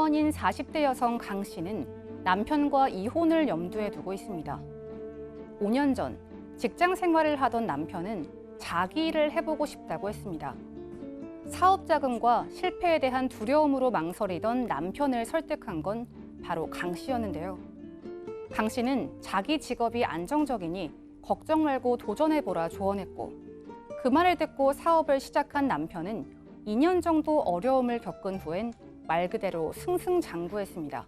공무원인 40대 여성 강 씨는 남편과 이혼을 염두에 두고 있습니다. 5년 전 직장 생활을 하던 남편은 자기 일을 해보고 싶다고 했습니다. 사업 자금과 실패에 대한 두려움으로 망설이던 남편을 설득한 건 바로 강 씨였는데요. 강 씨는 자기 직업이 안정적이니 걱정 말고 도전해보라 조언했고, 그 말을 듣고 사업을 시작한 남편은 2년 정도 어려움을 겪은 후엔 말 그대로 승승장구했습니다.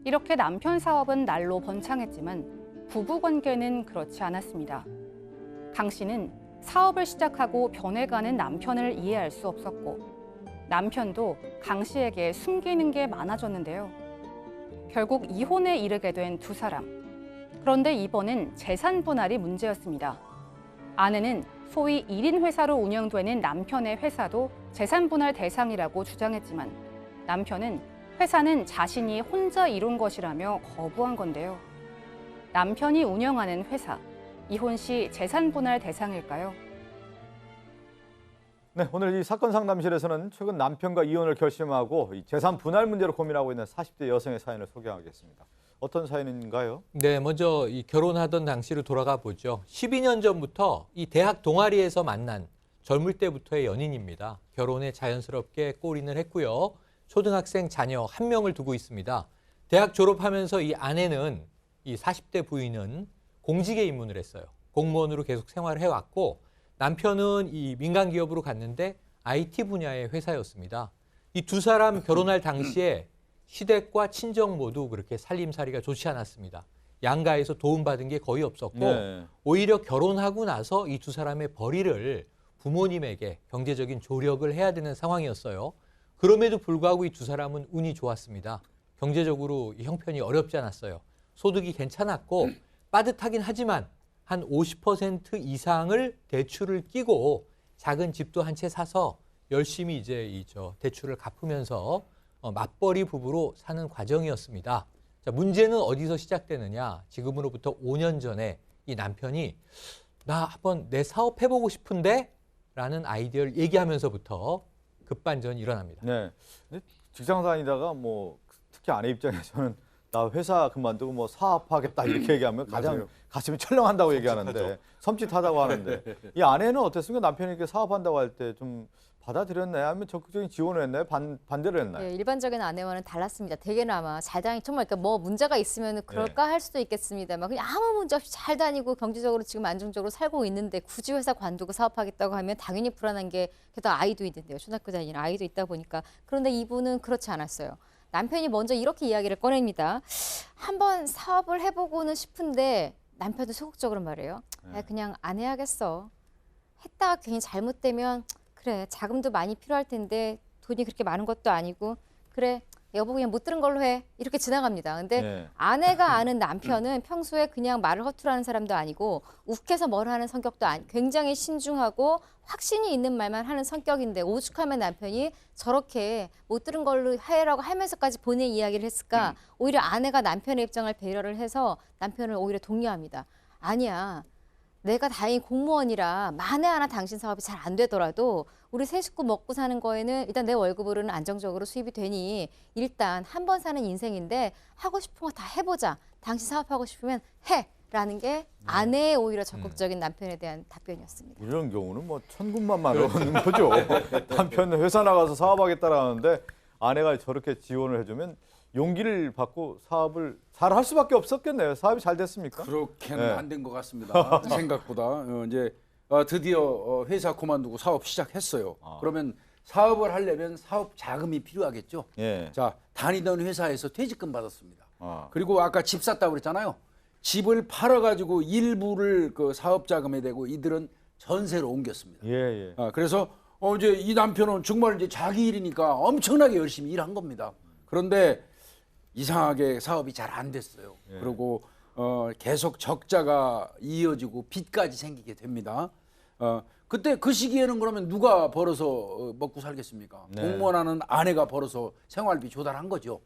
이렇게 남편 사업은 날로 번창했지만 부부 관계는 그렇지 않았습니다. 강 씨는 사업을 시작하고 변해가는 남편을 이해할 수 없었고, 남편도 강 씨에게 숨기는 게 많아졌는데요. 결국 이혼에 이르게 된 두 사람. 그런데 이번엔 재산 분할이 문제였습니다. 아내는 소위 1인 회사로 운영되는 남편의 회사도 재산 분할 대상이라고 주장했지만, 남편은 회사는 자신이 혼자 이룬 것이라며 거부한 건데요. 남편이 운영하는 회사, 이혼 시 재산 분할 대상일까요? 네, 오늘 이 사건 상담실에서는 최근 남편과 이혼을 결심하고 이 재산 분할 문제로 고민하고 있는 40대 여성의 사연을 소개하겠습니다. 어떤 사연인가요? 네, 먼저 이 결혼하던 당시로 돌아가 보죠. 12년 전부터 이 대학 동아리에서 만난 젊을 때부터의 연인입니다. 결혼에 자연스럽게 골인을 했고요. 초등학생 자녀 1명을 두고 있습니다. 대학 졸업하면서 이 아내는, 이 40대 부인은 공직에 입문을 했어요. 공무원으로 계속 생활을 해왔고, 남편은 이 민간 기업으로 갔는데 IT 분야의 회사였습니다. 이 두 사람 결혼할 당시에 시댁과 친정 모두 그렇게 살림살이가 좋지 않았습니다. 양가에서 도움받은 게 거의 없었고, 오히려 결혼하고 나서 이 두 사람의 벌이를 부모님에게 경제적인 조력을 해야 되는 상황이었어요. 그럼에도 불구하고 이 두 사람은 운이 좋았습니다. 경제적으로 형편이 어렵지 않았어요. 소득이 괜찮았고 빠듯하긴 하지만 한 50% 이상을 대출을 끼고 작은 집도 한 채 사서 열심히 이제 대출을 갚으면서 맞벌이 부부로 사는 과정이었습니다. 자, 문제는 어디서 시작되느냐? 지금으로부터 5년 전에 이 남편이 나 한번 내 사업 해보고 싶은데? 라는 아이디어를 얘기하면서부터 급반전이 일어납니다. 네, 직장 다니다가 뭐 특히 아내 입장에서는 나 회사 그만두고 뭐 사업하겠다 이렇게 얘기하면 가장 가슴이 철렁한다고 얘기하는데, 섬찟하다고 하는데, 이 아내는 어땠습니까? 남편이 이렇게 사업한다고 할 때 좀 받아들였나요? 아니면 적극적인 지원을 했나요? 반대를 했나요? 네, 일반적인 아내와는 달랐습니다. 대개는 아마 잘 다니, 정말 그러니까 뭐 문제가 있으면 그럴까 할 수도 있겠습니다만, 그냥 아무 문제 없이 잘 다니고 경제적으로 지금 안정적으로 살고 있는데 굳이 회사 관두고 사업하겠다고 하면 당연히 불안한 게, 게다가 아이도 있는데요. 초등학교 다니는 아이도 있다 보니까. 그런데 이분은 그렇지 않았어요. 남편이 먼저 이렇게 이야기를 꺼냅니다. 한번 사업을 해보고는 싶은데, 남편도 소극적으로 말해요. 그냥 안 해야겠어. 했다가 괜히 잘못되면 그래, 자금도 많이 필요할 텐데 돈이 그렇게 많은 것도 아니고, 그래 여보 그냥 못 들은 걸로 해, 이렇게 지나갑니다. 근데 아내가 아는 남편은 평소에 그냥 말을 허투루하는 사람도 아니고 욱해서 뭘 하는 성격도 굉장히 신중하고 확신이 있는 말만 하는 성격인데, 오죽하면 남편이 저렇게 못 들은 걸로 해라고 하면서까지 본인 이야기를 했을까? 오히려 아내가 남편의 입장을 배려를 해서 남편을 오히려 독려합니다. 아니야, 내가 다행히 공무원이라 만에 하나 당신 사업이 잘 안 되더라도 우리 세 식구 먹고 사는 거에는 일단 내 월급으로는 안정적으로 수입이 되니 일단 한 번 사는 인생인데 하고 싶은 거 다 해보자. 당신 사업하고 싶으면 해. 라는 게 아내의 오히려 적극적인 남편에 대한 답변이었습니다. 이런 경우는 뭐 천군만마로 오는 거죠. 남편은 회사 나가서 사업하겠다라는데 아내가 저렇게 지원을 해주면 용기를 받고 사업을 잘 할 수밖에 없었겠네요. 사업이 잘 됐습니까? 그렇게는 안 된 것 같습니다. 생각보다 이제 드디어 회사 그만두고 사업 시작했어요. 그러면 사업을 하려면 사업 자금이 필요하겠죠. 자, 다니던 회사에서 퇴직금 받았습니다. 그리고 아까 집 샀다고 그랬잖아요. 집을 팔아가지고 일부를 그 사업 자금에 대고 이들은 전세로 옮겼습니다. 그래서 이제 이 남편은 정말 이제 자기 일이니까 엄청나게 열심히 일한 겁니다. 그런데 이상하게 사업이 잘 안 됐어요. 그리고 계속 적자가 이어지고 빚까지 생기게 됩니다. 그때 그 시기에는 그러면 누가 벌어서 먹고 살겠습니까? 공무원하는 아내가 벌어서 생활비 조달한 거죠.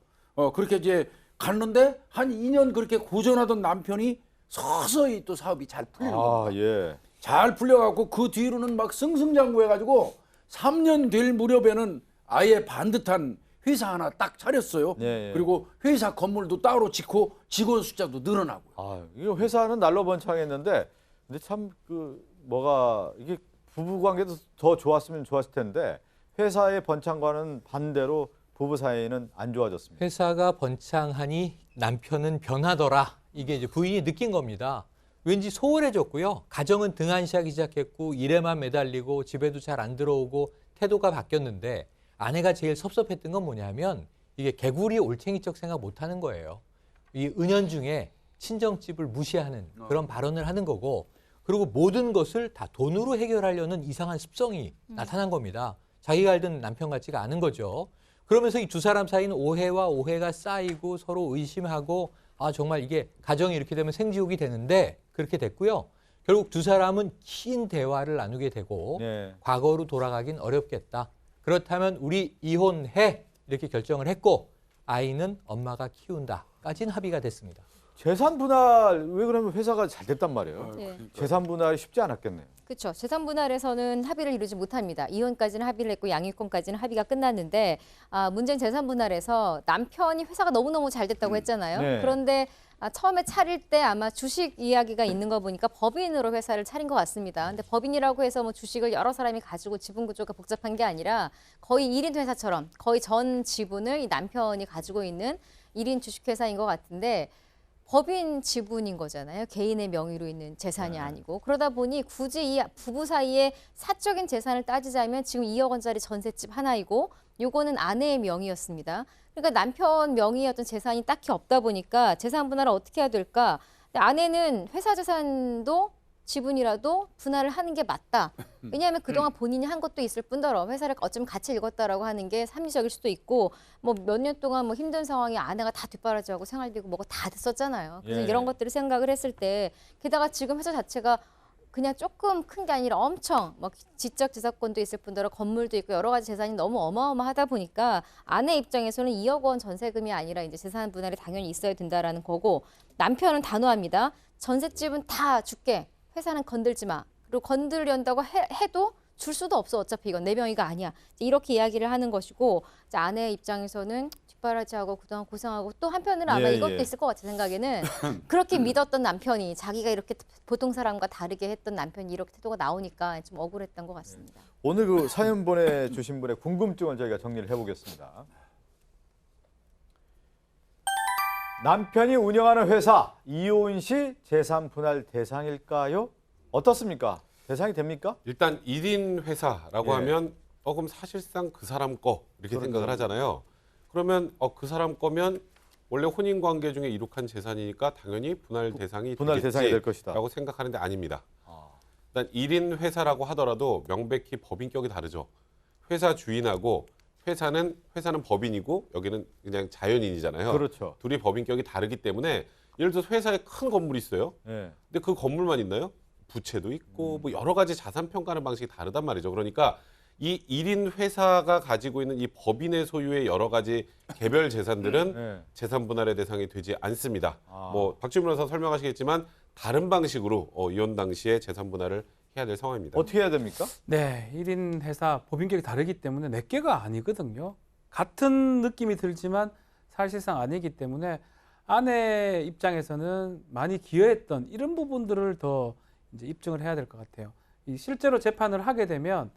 그렇게 이제 갔는데 한 2년 그렇게 고전하던 남편이 서서히 또 사업이 잘 풀리는 겁니다. 잘 풀려갖고 그 뒤로는 막 승승장구해가지고 3년 될 무렵에는 아예 반듯한 회사 하나 딱 차렸어요. 예, 예. 그리고 회사 건물도 따로 짓고 직원 숫자도 늘어나고요. 아, 이거 회사는 날로 번창했는데 근데 참 그 뭐가 이게 부부 관계도 더 좋았으면 좋았을 텐데 회사의 번창과는 반대로 부부 사이는 안 좋아졌습니다. 회사가 번창하니 남편은 변하더라. 이게 이제 부인이 느낀 겁니다. 왠지 소홀해졌고요. 가정은 등한시하기 시작했고 일에만 매달리고 집에도 잘 안 들어오고 태도가 바뀌었는데 아내가 제일 섭섭했던 건 뭐냐면 이게 개구리 올챙이적 생각 못하는 거예요. 이 은연중에 친정집을 무시하는 그런 발언을 하는 거고 그리고 모든 것을 다 돈으로 해결하려는 이상한 습성이 나타난 겁니다. 자기가 알던 남편 같지가 않은 거죠. 그러면서 이 두 사람 사이는 오해와 오해가 쌓이고 서로 의심하고 아 정말 이게 가정이 이렇게 되면 생지옥이 되는데 그렇게 됐고요. 결국 두 사람은 긴 대화를 나누게 되고 네. 과거로 돌아가긴 어렵겠다. 그렇다면 우리 이혼해 이렇게 결정을 했고 아이는 엄마가 키운다까지는 합의가 됐습니다. 재산 분할 왜 그러면 회사가 잘 됐단 말이에요. 네. 재산 분할이 쉽지 않았겠네요. 그렇죠. 재산 분할에서는 합의를 이루지 못합니다. 이혼까지는 합의를 했고 양육권까지는 합의가 끝났는데 문제는 재산 분할에서 남편이 회사가 너무너무 잘 됐다고 했잖아요. 네. 그런데 처음에 차릴 때 아마 주식 이야기가 있는 거 보니까 법인으로 회사를 차린 것 같습니다. 근데 법인이라고 해서 뭐 주식을 여러 사람이 가지고 지분 구조가 복잡한 게 아니라 거의 1인 회사처럼 거의 전 지분을 이 남편이 가지고 있는 1인 주식회사인 것 같은데 법인 지분인 거잖아요. 개인의 명의로 있는 재산이 아니고. 그러다 보니 굳이 이 부부 사이에 사적인 재산을 따지자면 지금 2억 원짜리 전셋집 하나이고 요거는 아내의 명의였습니다. 그러니까 남편 명의였던 재산이 딱히 없다 보니까 재산 분할을 어떻게 해야 될까? 근데 아내는 회사 재산도 지분이라도 분할을 하는 게 맞다. 왜냐하면 그동안 본인이 한 것도 있을 뿐더러 회사를 어쩌면 같이 읽었다라고 하는 게 합리적일 수도 있고 뭐 몇 년 동안 뭐 힘든 상황에 아내가 다 뒷바라지하고 생활비고 뭐고 다 됐었잖아요. 그래서 예. 이런 것들을 생각을 했을 때 게다가 지금 회사 자체가 그냥 조금 큰 게 아니라 엄청 뭐 지적 재산권도 있을 뿐더러 건물도 있고 여러 가지 재산이 너무 어마어마하다 보니까 아내 입장에서는 2억 원 전세금이 아니라 이제 재산 분할이 당연히 있어야 된다라는 거고 남편은 단호합니다. 전셋집은 다 줄게. 회사는 건들지 마. 그리고 건들려다고 해도 줄 수도 없어. 어차피 이건 내 명의가 아니야. 이렇게 이야기를 하는 것이고 아내 입장에서는 뒷바라지하고 그동안 고생하고 또 한편으로는 아마 예, 이것도 예. 있을 것 같아 생각에는 그렇게 믿었던 남편이 자기가 이렇게 보통 사람과 다르게 했던 남편이 이렇게 태도가 나오니까 좀 억울했던 것 같습니다. 오늘 그 사연 보내주신 분의 궁금증을 저희가 정리를 해보겠습니다. 남편이 운영하는 회사 이혼 시 재산 분할 대상일까요? 어떻습니까? 대상이 됩니까? 일단 1인 회사라고 예. 하면 그럼 사실상 그 사람 거 이렇게 그렇죠. 생각을 하잖아요. 그러면 그 사람 거면 원래 혼인 관계 중에 이룩한 재산이니까 당연히 분할 대상이 분할 대상이 될 것이다. 라고 생각하는데 아닙니다. 아. 일단 1인 회사라고 하더라도 명백히 법인격이 다르죠. 회사 주인하고 회사는 법인이고 여기는 그냥 자연인이잖아요. 그렇죠. 둘이 법인격이 다르기 때문에 예를 들어서 회사에 큰 건물이 있어요. 예. 근데 그 건물만 있나요? 부채도 있고 뭐 여러 가지 자산 평가하는 방식이 다르단 말이죠. 그러니까 이 1인 회사가 가지고 있는 이 법인의 소유의 여러 가지 개별 재산들은 예. 재산 분할의 대상이 되지 않습니다. 아. 뭐 박지훈 변호사 설명하시겠지만 다른 방식으로 이혼 당시에 재산 분할을 해야 될 상황입니다. 어떻게 해야 됩니까? 네, 1인 회사 법인격이 다르기 때문에 내 개가 아니거든요. 같은 느낌이 들지만 사실상 아니기 때문에 아내 입장에서는 많이 기여했던 이런 부분들을 더 이제 입증을 해야 될 것 같아요. 이 실제로 재판을 하게 되면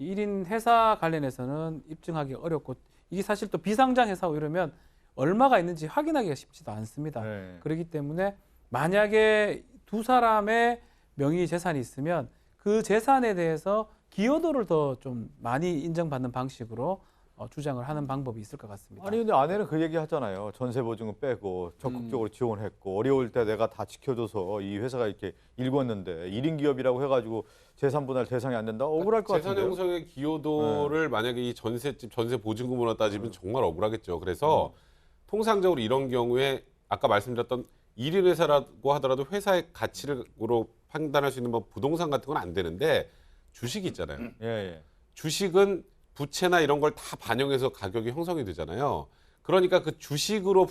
1인 회사 관련해서는 입증하기 어렵고 이게 사실 또 비상장 회사고 이러면 얼마가 있는지 확인하기가 쉽지도 않습니다. 네. 그렇기 때문에 만약에 두 사람의 명의 재산이 있으면 그 재산에 대해서 기여도를 더 좀 많이 인정받는 방식으로 주장을 하는 방법이 있을 것 같습니다. 아니 근데 아내는 그 얘기 하잖아요. 전세 보증금 빼고 적극적으로 지원했고 어려울 때 내가 다 지켜줘서 이 회사가 이렇게 일궜는데 1인 기업이라고 해가지고 재산 분할 대상이 안 된다? 억울할 것 재산 같은데요. 형성의 기여도를 만약에 이 전세집 전세 보증금으로 따지면 정말 억울하겠죠. 그래서 통상적으로 이런 경우에 아까 말씀드렸던 1인 회사라고 하더라도 회사의 가치로 판단할 수 있는 뭐 부동산 같은 건 안 되는데 주식이 있잖아요. 예, 예. 주식은 부채나 이런 걸 다 반영해서 가격이 형성이 되잖아요. 그러니까 그 주식으로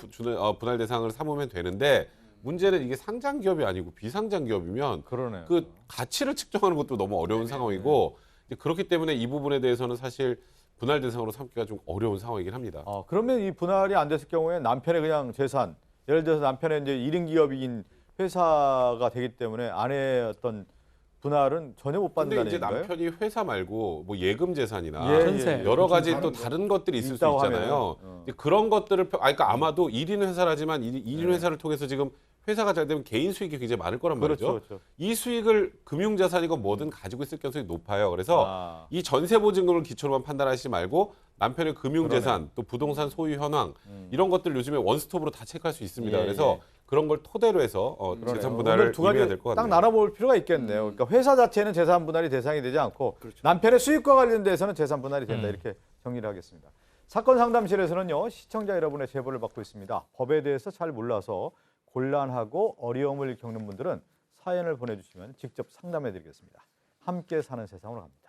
분할 대상을 삼으면 되는데 문제는 이게 상장 기업이 아니고 비상장 기업이면 그러네요. 그 가치를 측정하는 것도 너무 어려운 상황이고 이제 그렇기 때문에 이 부분에 대해서는 사실 분할 대상으로 삼기가 좀 어려운 상황이긴 합니다. 그러면 이 분할이 안 됐을 경우에 남편의 그냥 재산, 예를 들어서 남편의 이제 1인 기업인 회사가 되기 때문에 아내의 어떤 분할은 전혀 못 근데 받는다는 이제 얘기인가요? 남편이 회사 말고 뭐 예금 재산이나 전세. 여러 가지 다른 또 다른 것들이 있을 수 있다고 있잖아요. 하면은, 이제 그런 것들을 그러니까 아마도 1인 회사라지만 1인 회사를 통해서 지금 회사가 잘 되면 개인 수익이 굉장히 많을 거란 말이죠. 그렇죠. 이 수익을 금융자산이건 뭐든 가지고 있을 가능성이 높아요. 그래서 이 전세보증금을 기초로만 판단하시지 말고 남편의 금융재산, 또 부동산 소유 현황 이런 것들 요즘에 원스톱으로 다 체크할 수 있습니다. 예, 그래서 예. 그런 걸 토대로 해서 그러네요. 재산 분할을 오늘 두 가지 의미해야 될 것 딱 같네요. 나눠볼 필요가 있겠네요. 그러니까 회사 자체는 재산 분할이 대상이 되지 않고 남편의 수익과 관련돼서는 재산 분할이 된다 이렇게 정리를 하겠습니다. 사건 상담실에서는요 시청자 여러분의 제보를 받고 있습니다. 법에 대해서 잘 몰라서 곤란하고 어려움을 겪는 분들은 사연을 보내주시면 직접 상담해드리겠습니다. 함께 사는 세상으로 갑니다.